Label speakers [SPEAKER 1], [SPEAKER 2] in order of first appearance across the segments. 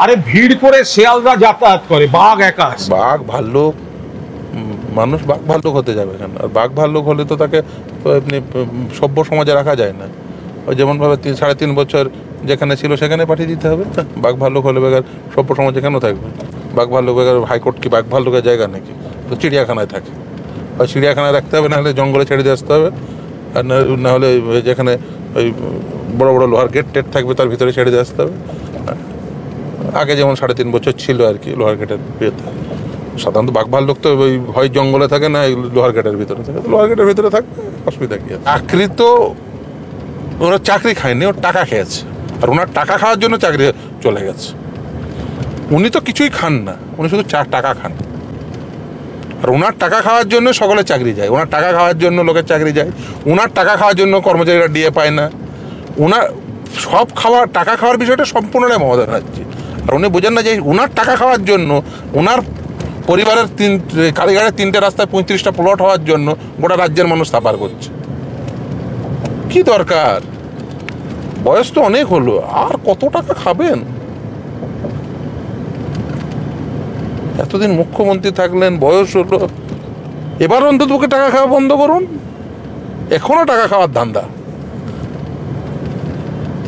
[SPEAKER 1] আরে ভিড় করে শেয়ালরা যাতায়াত করে, বাঘ একা আসে।
[SPEAKER 2] বাঘ ভাল্লুক, মানুষ বাঘ ভাল্লুক হতে যাবে কেন? আর বাঘ ভাল্লুক হলে তো তাকে তো এমনি সভ্য সমাজে রাখা যায় না। ওই যেমনভাবে 3.5 বছর যেখানে ছিল সেখানে পাঠিয়ে দিতে হবে। বাঘ ভাল্লুক হলে বেকার সভ্য সমাজে কেন থাকবে? বাঘ ভাল্লুক বেকার হাইকোর্ট কি বাঘ ভাল্লুকের জায়গা নাকি? তো চিড়িয়াখানায় থাকে, ওই চিড়িয়াখানায় রাখতে হবে, নাহলে জঙ্গলে ছেড়ে দিয়ে আসতে হবে। আর না হলে যেখানে ওই বড় বড় লোহার গেট টেট থাকবে তার ভিতরে ছেড়ে দিয়ে আসতে হবে। আগে যেমন 3.5 বছর ছিল আর কি লোহার গেটের ভিতরে। সাধারণত বাঘ ভাল্লুক তো ওই হয় জঙ্গলে থাকে না লোহার গেটের ভিতরে থাকে। লোহার গেটের ভিতরে থাকবে, অসুবিধা কি আছে? চাকরি তো ওরা চাকরি খায়নি, ওর টাকা খেয়েছে। আর ওনার টাকা খাওয়ার জন্য চাকরি চলে গেছে। উনি তো কিছুই খান না, উনি শুধু টাকা খান। আর ওনার টাকা খাওয়ার জন্য সকলে চাকরি যায়, ওনার টাকা খাওয়ার জন্য লোকের চাকরি যায়, ওনার টাকা খাওয়ার জন্য কর্মচারীরা ডিএ পায় না। ওনার সব খাওয়ার টাকা খাওয়ার বিষয়টা সম্পূর্ণটাই মমতা ব্যানার্জি। আর উনি বোঝেন না যে ওনার টাকা খাওয়ার জন্য, ওনার পরিবারের কালীঘাটের 3টে রাস্তায় 35টা প্লট হওয়ার জন্য গোটা রাজ্যের মানুষ সাফার করছে। কি দরকার? বয়স তো অনেক হলো, আর কত টাকা খাবেন? এতদিন মুখ্যমন্ত্রী থাকলেন, বয়স হলো, এবার অন্তত ওকে টাকা খাওয়া বন্ধ করুন। এখনো টাকা খাওয়ার ধান্দা,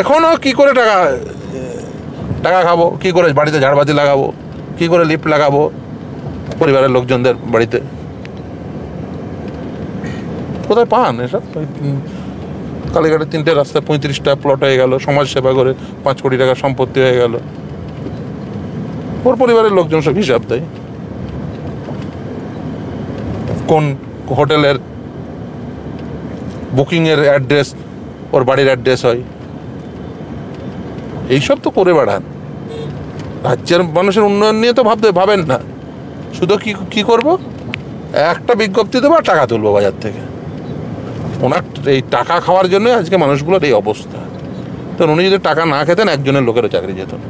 [SPEAKER 2] এখনো কি করে টাকা খাবো, কি করে বাড়িতে ঝাড়বাতি লাগাবো, কি করে লিফট লাগাবো পরিবারের লোকজনদের বাড়িতে। কোথায় পান এসব? কালীঘাটের 3টে রাস্তায় 35টা প্লট হয়ে গেল, সমাজ সেবা করে 5 কোটি টাকার সম্পত্তি হয়ে গেল। ওর পরিবারের লোকজন সব হিসাব দেয় কোন হোটেলের বুকিংয়ের অ্যাড্রেস ওর বাড়ির অ্যাড্রেস হয়। এইসব তো করে বেড়ান। রাজ্যের মানুষের উন্নয়ন নিয়ে তো ভাবেন না, শুধু কি করব, একটা বিজ্ঞপ্তি দেবো আর টাকা তুলবো বাজার থেকে। ওনার এই টাকা খাওয়ার জন্য আজকে মানুষগুলোর এই অবস্থা। তো উনি যদি টাকা না খেতেন একজনের লোকেরও চাকরি যেত না।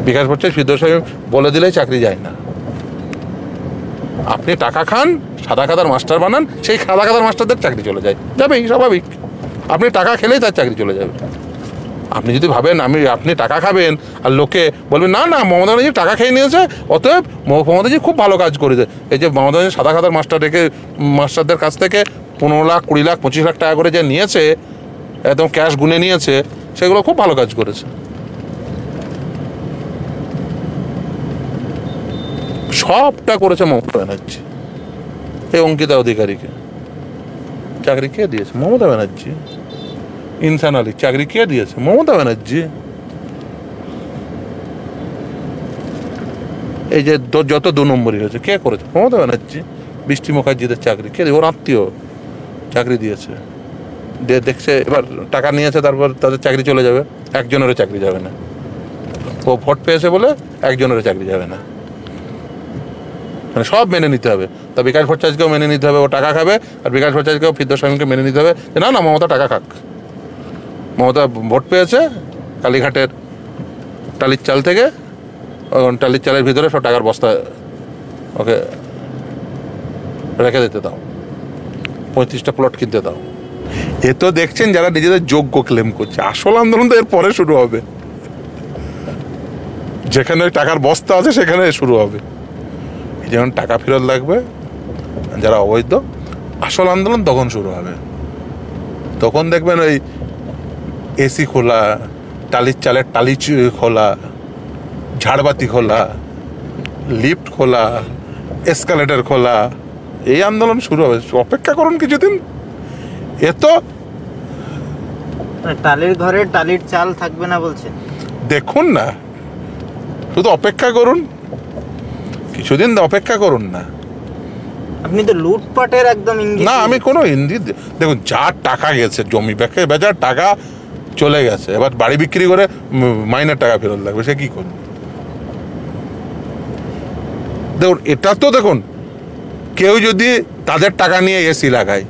[SPEAKER 2] বিকাশ ভট্টাচার্য সিদ্ধ সাহেব বলে দিলেই চাকরি যায় না। আপনি টাকা খান, সাদা খাতার মাস্টার বানান, সেই সাদা খাতার মাস্টারদের চাকরি চলে যায়, যাবেই স্বাভাবিক। আপনি টাকা খেলেই তার চাকরি চলে যাবে। আপনি যদি ভাবেন আপনি টাকা খাবেন আর লোকে বলবেন না না মমতা ব্যানার্জি টাকা খেয়ে নিয়েছে, অতএব মমতা ব্যানার্জি খুব ভালো কাজ করেছে। এই যে মমতা ব্যানার্জি সাদা খাতার মাস্টারদের কাছ থেকে 15 লাখ 20 লাখ 25 লাখ টাকা করে যে নিয়েছে, একদম ক্যাশ গুনে নিয়েছে, সেগুলো খুব ভালো কাজ করেছে। সবটা করেছে মমতা ব্যানার্জি। এই অঙ্কিতা অধিকারীকে চাকরি কে দিয়েছে? মমতা ব্যানার্জি। ইনসান আলী চাকরি কে দিয়েছে? মমতা ব্যানার্জি। এই যে যত 2 নম্বরই হয়েছে কে করেছে? মমতা ব্যানার্জি। বৃষ্টি মুখার্জিদের চাকরি কে? ওর আত্মীয় চাকরি দিয়েছে। দেখছে এবার টাকা নিয়েছে, তারপর তাদের চাকরি চলে যাবে, একজনেরও চাকরি যাবে না। ও ভোট পেয়েছে বলে একজনেরও চাকরি যাবে না। মানে সব মেনে নিতে হবে। তা বিকাশ ভট্টাচার্যকেও মেনে নিতে হবে, ও টাকা খাবে। আর বিকাশ ভট্টাচার্যকেও ফিরদৌস সাহেবকে মেনে নিতে হবে যে না না মমতা টাকা খাক। মমতা ভোট পেয়েছে কালীঘাটের টালির চাল থেকে, টালির চালের ভিতরে সব টাকার বস্তা ওকে রেখে দিতে দাও, 35টা প্লট কিনতে দাও। এ তো দেখছেন যারা নিজেদের যোগ্য ক্লেম করছে। আসল আন্দোলন তো এর পরে শুরু হবে, যেখানে টাকার বস্তা আছে সেখানে শুরু হবে। যেমন টাকা ফেরত লাগবে যারা অবৈধ, আসল আন্দোলন তখন শুরু হবে। তখন দেখবেন ওই এসি খোলা, টালির চালের টালি খোলা, ঝাড়বাতি খোলা, লিফট খোলা, এসকালেটর খোলা, এই আন্দোলন শুরু হবে। অপেক্ষা করুন কিছুদিন। এ তো
[SPEAKER 3] টালির ঘরে টালির চাল থাকবে না বলছেন।
[SPEAKER 2] দেখুন না, শুধু অপেক্ষা করুন, কিছুদিন অপেক্ষা করুন না।
[SPEAKER 3] আপনি তো লুটপাটের একদম ইঙ্গিত।
[SPEAKER 2] না আমি কোনো ইঙ্গিত, দেখুন যার টাকা গেছে, জমি বেচার টাকা চলে গেছে, এবার বাড়ি বিক্রি করে মাইনের টাকা ফেরত লাগবে, সে কি করবে? দেখুন এটা তো দেখুন, কেউ যদি তাদের টাকা নিয়ে এসি লাগায়,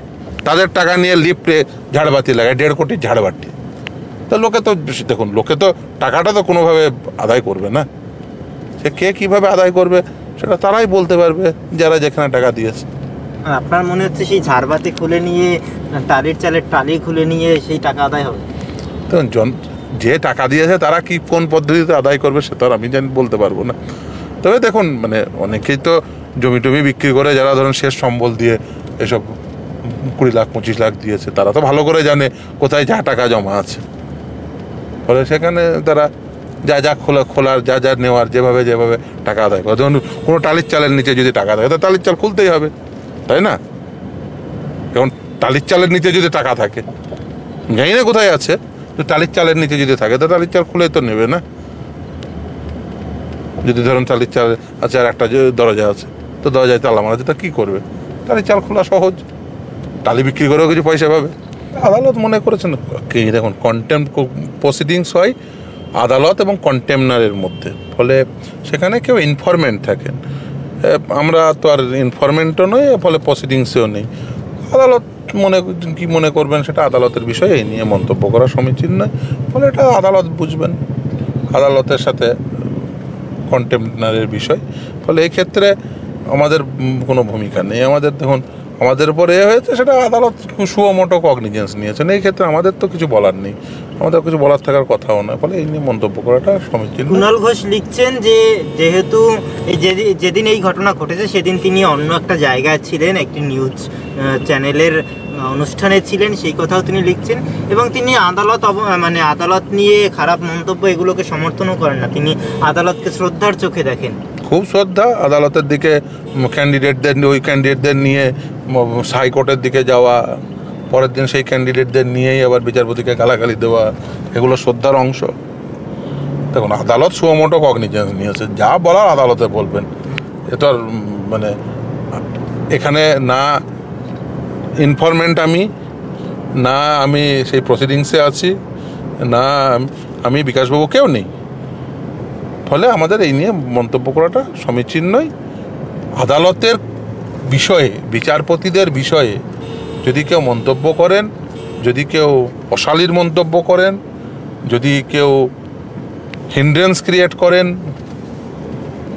[SPEAKER 2] তাদের টাকা নিয়ে লিফটে ঝাড়বাতি লাগায়, 1.5 কোটি ঝাড়বাতি, তো লোকে তো দেখুন, লোকে তো টাকাটা তো কোনোভাবে আদায় করবে না। সে কে কীভাবে আদায় করবে সেটা তারাই বলতে পারবে, যারা যেখানে টাকা দিয়েছে।
[SPEAKER 3] আপনার মনে হচ্ছে সেই ঝাড়বাতি খুলে নিয়ে, টালির চালের টালি খুলে নিয়ে সেই টাকা আদায় হবে?
[SPEAKER 2] দেখুন যে টাকা দিয়েছে তারা কি কোন পদ্ধতিতে আদায় করবে সে তো আর আমি বলতে পারবো না। তবে দেখুন মানে অনেকেই তো জমি টমি বিক্রি করে যারা ধরুন শেষ সম্বল দিয়ে এসব 20 লাখ 25 লাখ দিয়েছে, তারা তো ভালো করে জানে কোথায় যা টাকা জমা আছে। ফলে সেখানে তারা যা খোলার যা নেওয়ার যেভাবে টাকা আদায় করে। ধরুন কোনো টালির চালের নিচে যদি টাকা থাকে তো টালির চাল খুলতেই হবে, তাই না? এখন টালির চালের নিচে যদি টাকা থাকে, জানি না কোথায় আছে, তো টালির চালের নিচে যদি থাকে তো টালির চাল খুলে তো নেবে না। যদি ধরুন টালির চাল আছে আর একটা দরজা আছে, তো দরজায় তালা মারা আছে, তা কী করবে? টালির চাল খোলা সহজ, টালি বিক্রি করেও কিছু পয়সা পাবে। আদালত মনে করেছেন কি, দেখুন কন্টেম্প প্রসিডিংস হয় আদালত এবং কন্টেমনারের মধ্যে। ফলে সেখানে কেউ ইনফরমেন্ট থাকেন, আমরা তো আর ইনফরমেন্টও নই, ফলে প্রসিডিংসেও নেই। আদালত মনে করবেন সেটা আদালতের বিষয়, এই নিয়ে মন্তব্য করা সমীচীন নয়। ফলে এটা আদালত বুঝবেন, আদালতের সাথে কন্টেমনারের বিষয়। ফলে এই ক্ষেত্রে আমাদের কোনো ভূমিকা নেই। আমাদের দেখুন আমাদের উপরে হয়েছে, সেটা আদালত সুমোটো কগনিজেন্স নিয়েছেন। এই ক্ষেত্রে আমাদের তো কিছু বলার নেই, আমাদের কিছু বলার থাকার কথাও নয়। ফলে এই নিয়ে মন্তব্য করাটা সমীচীন।
[SPEAKER 3] কুণাল ঘোষ লিখছেন যে যেহেতু যেদিন এই ঘটনা ঘটেছে সেদিন তিনি অন্য একটা জায়গায় ছিলেন, একটি নিউজ চ্যানেলের অনুষ্ঠানে ছিলেন, সেই কথাও তিনি লিখছেন। এবং তিনি আদালত নিয়ে খারাপ মন্তব্য এগুলোকে সমর্থনও করেন না, তিনি আদালতকে শ্রদ্ধার চোখে দেখেন।
[SPEAKER 2] খুব শ্রদ্ধা আদালতের দিকে, ওই ক্যান্ডিডেটদের নিয়ে হাইকোর্টের দিকে যাওয়া, পরের দিন সেই ক্যান্ডিডেটদের নিয়েই আবার বিচারপতিকে গালাগালি দেওয়া, এগুলো শ্রদ্ধার অংশ। দেখুন আদালত সুমোটো কগনিজেন্স নিয়েছে, যা বলার আদালতে বলবেন। এটা মানে এখানে না ইনফরমেন্ট না আমি সেই প্রসিডিংসে আছি, না আমি বিকাশবাবু, কেউ নেই। ফলে আমাদের এই নিয়ে মন্তব্য করাটা সমীচীন নয়। আদালতের বিষয়ে, বিচারপতিদের বিষয়ে যদি কেউ মন্তব্য করেন, যদি কেউ অশালীন মন্তব্য করেন, যদি কেউ হিন্ড্রেন্স ক্রিয়েট করেন,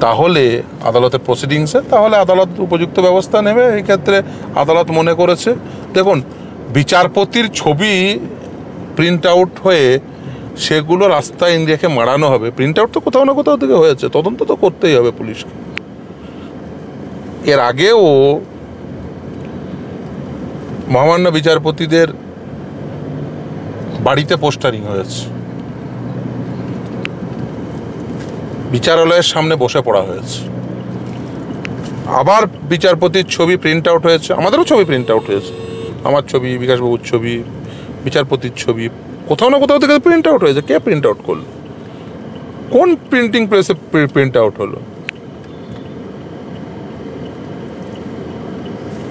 [SPEAKER 2] তাহলে আদালতের প্রসিডিংসে, তাহলে আদালত উপযুক্ত ব্যবস্থা নেবে। এই ক্ষেত্রে আদালত মনে করেছে, দেখুন বিচারপতির ছবি প্রিন্ট আউট হয়ে সেগুলো রাস্তায় রেখে মারানো হবে, প্রিন্ট আউট তো কোথাও না কোথাও থেকে হয়েছে, তদন্ত তো করতেই হবে পুলিশকে। এর আগেও মহামান্য বিচারপতিদের বাড়িতে পোস্টারিং হয়েছে, বিচারালয়ের সামনে বসে পড়া হয়েছে, আবার বিচারপতির ছবি প্রিন্ট আউট হয়েছে, আমাদেরও ছবি প্রিন্ট আউট হয়েছে, আমার ছবি, বিকাশবাবুর ছবি, বিচারপতির ছবি, কোথাও না কোথাও থেকে প্রিন্ট আউট হয়েছে। কে প্রিন্ট আউট করলো? কোন প্রিন্টিং প্রেসে প্রিন্ট আউট হলো?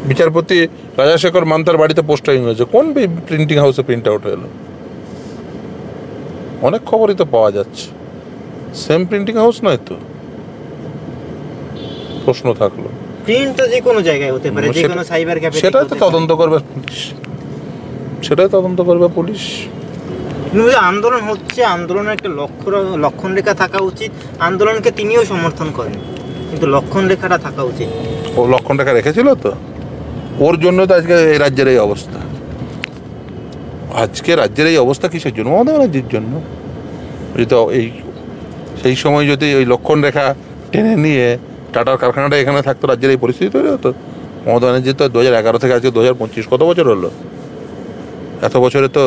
[SPEAKER 2] বিচারপতি রাজাশেখর মান্তার বাড়িতে পোস্টারিং হয়েছে, কোন প্রিন্টিং হাউসে প্রিন্ট আউট হলো? অনেক খবরই তো পাওয়া যাচ্ছে, সেম প্রিন্টিং হাউস নয় তো? প্রশ্ন থাকলো।
[SPEAKER 3] প্রিন্ট তো যে কোনো জায়গায় হতে পারে, যে কোনো সাইবার ক্যাফে।
[SPEAKER 2] সেটাই তো তদন্ত করবে পুলিশ, সেটাই তদন্ত করবে পুলিশ।
[SPEAKER 3] আন্দোলন হচ্ছে, আন্দোলনের একটা লক্ষণ রেখা থাকা উচিত। আন্দোলনকে তিনিও সমর্থন করেন, কিন্তু লক্ষণ রেখাটা থাকা উচিত।
[SPEAKER 2] ও লক্ষণ রেখা রেখেছিল তো, ওর জন্য তো আজকে এই রাজ্যের এই অবস্থা। আজকে রাজ্যের এই অবস্থা কিসের জন্য? মমতা ব্যানার্জির জন্য। তো সেই সময় যদি ওই লক্ষণ রেখা টেনে নিয়ে টাটার কারখানাটা এখানে থাকতো, রাজ্যের এই পরিস্থিতি তৈরি হতো। মমতা ব্যানার্জি তো 2011 থেকে আজকে 2025 কত বছর হলো? এত বছরে তো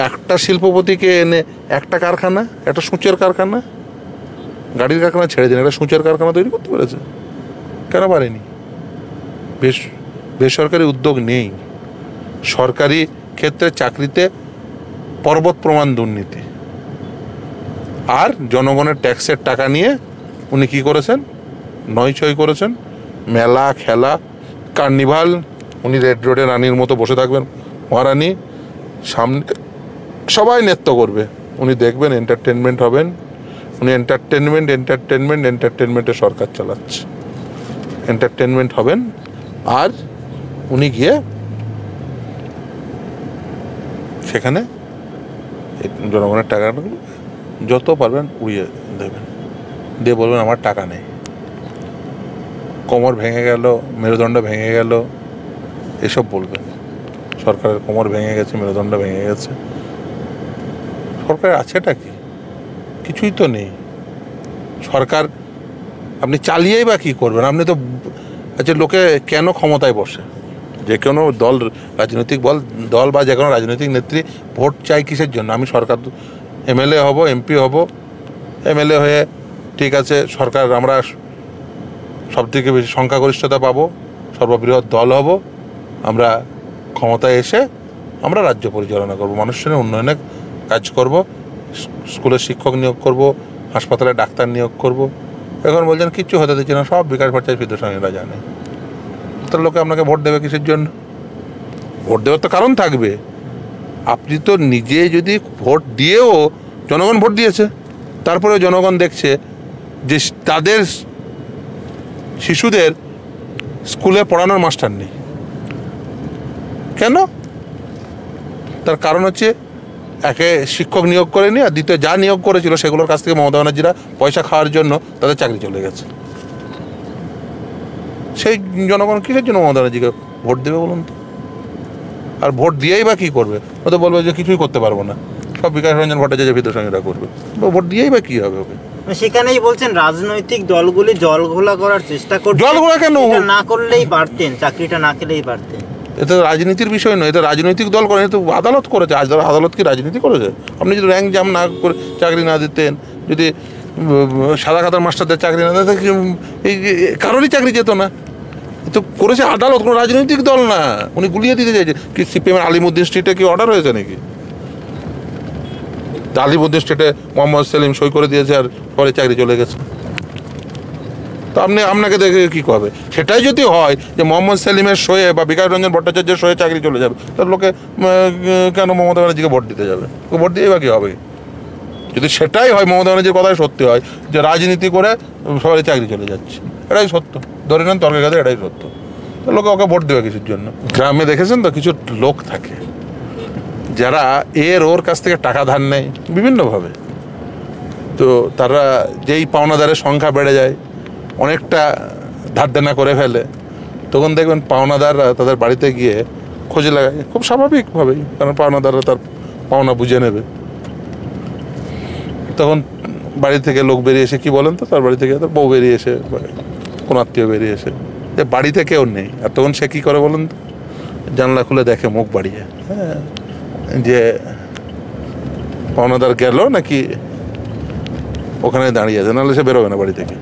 [SPEAKER 2] একটা শিল্পপতিকে এনে একটা কারখানা, একটা সূচের কারখানা, গাড়ির কারখানা ছেড়ে দিন, একটা সূচের কারখানা তৈরি করতে পেরেছে। কেন পারেনি? বেসরকারি উদ্যোগ নেই। সরকারি ক্ষেত্রে চাকরিতে পর্বত প্রমাণ দুর্নীতি, আর জনগণের ট্যাক্সের টাকা নিয়ে উনি কী করেছেন? নয়ছয় করেছেন। মেলা, খেলা, কার্নিভাল, উনি রেড রোডে রানীর মতো বসে থাকবেন, মহারানী, সামনে সবাই নৃত্য করবে, উনি দেখবেন, এন্টারটেনমেন্ট হবেন। উনি এন্টারটেনমেন্টের সরকার চালাচ্ছে, এন্টারটেনমেন্ট হবেন। আর উনি গিয়ে সেখানে জনগণের টাকাগুলো যত পারবেন উড়িয়ে দেবেন, দিয়ে বলবেন আমার টাকা নেই। কোমর ভেঙে গেল, মেরুদণ্ড ভেঙে গেল, এসব বলবেন। সরকারের কোমর ভেঙে গেছে, মেরুদণ্ড ভেঙে গেছে, সরকারের আছেটা কি? কিছুই তো নেই। সরকার আপনি চালিয়েই বা কী করবেন? আপনি তো আচ্ছা, লোকে কেন ক্ষমতায় বসে? যে কোনো দল, রাজনৈতিক দল বা যে কোনো রাজনৈতিক নেত্রী ভোট চাই কিসের জন্য? আমি সরকার এমএলএ হব, এমপি হব, এমএলএ হয়ে ঠিক আছে সরকার আমরা সবথেকে বেশি সংখ্যাগরিষ্ঠতা পাবো, সর্ববৃহৎ দল হব, আমরা ক্ষমতায় এসে আমরা রাজ্য পরিচালনা করব, মানুষের উন্নয়নে কাজ করব, স্কুলের শিক্ষক নিয়োগ করব, হাসপাতালে ডাক্তার নিয়োগ করব। এখন বলছেন কিচ্ছু হতে দিচ্ছে না, সব বিকাশ ভট্টাচার্য বিদ্যাসাগররা জানে। তো লোকে আপনাকে ভোট দেবে কিসের জন্য? ভোট দেওয়ার তো কারণ থাকবে। আপনি তো নিজে যদি ভোট দিয়েও, জনগণ ভোট দিয়েছে, তারপরেও জনগণ দেখছে যে তাদের শিশুদের স্কুলে পড়ানোর মাস্টার নেই। কেন? তার কারণ হচ্ছে একে শিক্ষক নিয়োগ করেনি, আর দ্বিতীয় যা নিয়োগ করেছিল সেগুলোর কাছ থেকে মমতা ব্যানার্জিরা পয়সা খাওয়ার জন্য তাদের চাকরি চলে গেছে। সেই জনগণ কিসের জন্য মমতা ব্যানার্জিকে ভোট দেবে বলুন তো? আর ভোট দিয়েই বা কী করবে? ও তো বলবে যে কিছুই করতে পারবো না, সব বিকাশ রঞ্জন ভট্টাচার্য বিদ্যাসাগররা করবে। ভোট দিয়েই বা কী হবে ওকে?
[SPEAKER 3] সেখানেই বলছেন রাজনৈতিক দলগুলি জলঘোলা করার চেষ্টা করছে।
[SPEAKER 2] জলঘোলা কেন?
[SPEAKER 3] না করলেই পারতেন, চাকরিটা না খেলেই পারতেন।
[SPEAKER 2] এটা রাজনীতির বিষয় নয়, এটা রাজনৈতিক দল করে, তো আদালত করেছে। আদালত কি রাজনীতি করেছে? আপনি যদি র্যাঙ্ক জাম না করে চাকরি না দিতেন, যদি সাদা খাতার মাস্টারদের চাকরি না দিতেন, এই কারোরই চাকরি যেত না। তো করেছে আদালত, কোনো রাজনৈতিক দল না। উনি গুলিয়ে দিতে চাইছে। কি সিপিএমের আলিমুদ্দিন স্ট্রিটে কি অর্ডার হয়েছে নাকি? আলিমুদ্দিন স্ট্রিটে মোহাম্মদ সেলিম সই করে দিয়েছে আর পরে চাকরি চলে গেছে। তো আপনাকে দেখে কী করবে? সেটাই যদি হয় যে মোহাম্মদ সেলিমের সয়ে বা বিকাশ রঞ্জন ভট্টাচার্যের সয়ে চাকরি চলে যাবে, তার লোকে কেন মমতা ব্যানার্জিকে ভোট দিতে যাবে? ভোট দিয়েই বা কী হবে? যদি সেটাই হয়, মমতা ব্যানার্জির কথাই সত্যি হয় যে রাজনীতি করে সবারই চাকরি চলে যাচ্ছে, এটাই সত্য, ধরে নেন তর্কের কাছে এটাই সত্য, তো লোকে ওকে ভোট দেবে কিছুর জন্য? গ্রামে দেখেছেন তো কিছু লোক থাকে যারা ওর কাছ থেকে টাকা ধার নেয় বিভিন্নভাবে। তো তারা যেই পাওনাদারের সংখ্যা বেড়ে যায়, অনেকটা ধার দেনা করে ফেলে, তখন দেখবেন পাওনাদাররা তাদের বাড়িতে গিয়ে খোঁজে লাগায়, খুব স্বাভাবিকভাবেই, কারণ পাওনাদাররা তার পাওনা বুঝে নেবে। তখন বাড়ি থেকে লোক বেরিয়ে এসে, কি বলেন তো, তার বাড়ি থেকে তার বউ বেরিয়ে এসে, কোন আত্মীয় বেরিয়ে এসে, যে বাড়িতে কেউ নেই, আর তখন সে কী করে বলেন তো? জানলা খুলে দেখে মুখ বাড়িয়ে, হ্যাঁ, যে পাওনাদার গেল নাকি ওখানে দাঁড়িয়ে আছে, নাহলে সে বেরোবে না বাড়ি থেকে।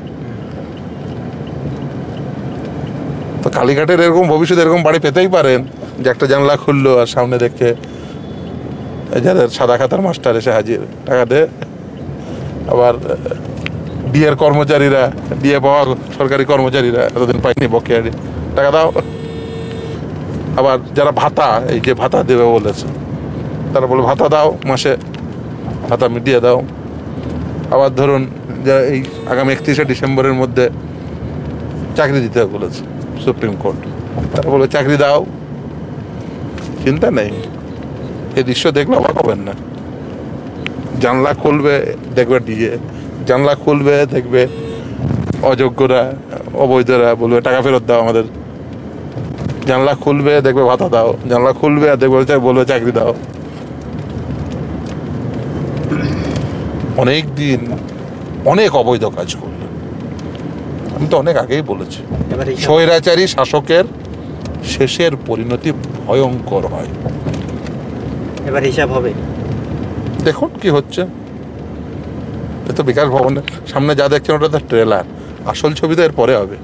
[SPEAKER 2] তো কালীঘাটের এরকম ভবিষ্যতে এরকম বাড়ি পেতেই পারেন যে একটা জানলা খুললো আর সামনে দেখে যাদের সাদা খাতার মাস্টার এসে হাজির, টাকা দে। আবার ডিএর কর্মচারীরা, ডিএ পাওয়া সরকারি কর্মচারীরা এতদিন পায়নি বকেয়া, টাকা দাও। আবার যারা ভাতা, এই যে ভাতা দেবে বলেছে, তারা বলে ভাতা দাও, মাসে ভাতা মিটিয়ে দাও। আবার ধরুন যারা এই আগামী 31শে ডিসেম্বরের মধ্যে চাকরি দিতে বলেছে সুপ্রিম কোর্ট, তারা বলে চাকরি দাও, চিন্তা নেই। এই দৃশ্য দেখলে অবাক হবেন না। জানলা খুলবে দেখবে ডিএ, জানলা খুলবে দেখবে অযোগ্যরা, অবৈধরা, বলবে টাকা ফেরত দাও আমাদের। জানলা খুলবে দেখবে ভাতা দাও, জানলা খুলবে আর দেখবে বলবে চাকরি দাও। অনেক দিন অনেক অবৈধ কাজ করলো। আমি তো অনেক আগেই বলেছি, স্বৈরাচারী শাসকের শেষের পরিণতি ভয়ঙ্কর হয়।
[SPEAKER 3] এবার হিসাব হবে,
[SPEAKER 2] দেখুন কি হচ্ছে। এ তো বিকাশ ভবনের সামনে যা দেখছেন ওটা তো ট্রেলার, আসল ছবি তো এর পরে হবে।